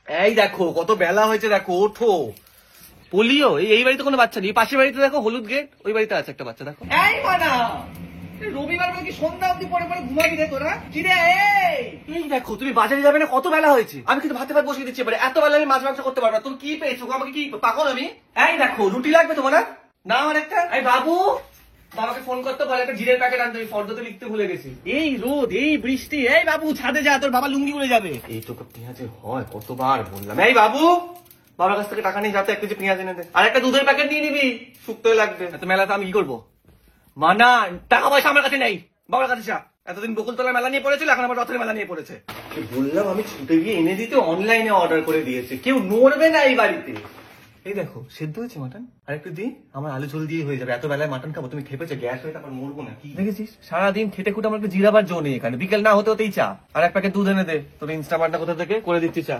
এই দেখো কত বেলা হয়েছে, দেখো ওঠো। পোলিও এই বাড়িতে কোনো বাচ্চা নেই, পাশের বাড়িতে দেখো হলুদ গেট, ওই বাড়িতে আছে একটা বাচ্চা, দেখো। এই মানা, রবিবার বলে কি সন্ধ্যা অব্দি পরে পরে ঘুমাবি রে তোরা? কি রে? এই দেখো তুমি বাজারে যাবে না, কত বেলা হয়েছে। আমি কিন্তু ভাতে ভাত বসিয়ে দিচ্ছি এবারে, এত বেলা আমি মাছ মাংস করতে পারবো না। তুমি কি পেয়েছো? আমাকে কি পাগল আমি? এই দেখো রুটি লাগবে তোমার না? আমার একটা। এই বাবু, বাবাকে ফোন করতে বলে একটা জিরের প্যাকেট আনতে, আমি ফর্দতে লিখতে ভুলে গেছি। এই রোদ, এই বৃষ্টি, এই বাবু ছাদে যা, তোর বাবা লুঙ্গি উড়ে যাবে। এই তো পেঁয়াজে হয়, কতবার বললাম। এই বাবু, বাবার কাছ থেকে টাকা নিয়ে যাতে 1 কেজি পেঁয়াজ এনে দে, আর একটা দুধের প্যাকেট নিয়ে নিবি, শুকতে লাগবে। এত মেলাতে আমি কি করবো? মানা, টাকা পয়সা আমার কাছে নেই, বাবার কাছে যা। এতদিন বকুলতলার মেলা নিয়ে পড়েছিল, এখন আবার রথের মেলা নিয়ে পড়েছে। বললাম আমি ছুটে গিয়ে এনে দিতে, অনলাইনে অর্ডার করে দিয়েছে। কেউ নড়বে না এই বাড়িতে। এই দেখো সেদ্ধ হয়েছে মাটন, আর একটু দিই, আমার আলু ঝোল দিয়ে হয়ে যাবে। এত বেলায় মাটন খাবো, তুমি খেপেছো, গ্যাস হয়ে তারপর মরবো না কি? দেখেছিস সারাদিন খেটে খুটে আমার একটু জিরাবার জো নেই এখানে। বিকেল না হতে হতেই চা, আর এক প্যাকেট দুধ এনে দে। তোর ইনস্টামার্টটা কোথা থেকে করে দিচ্ছি চা।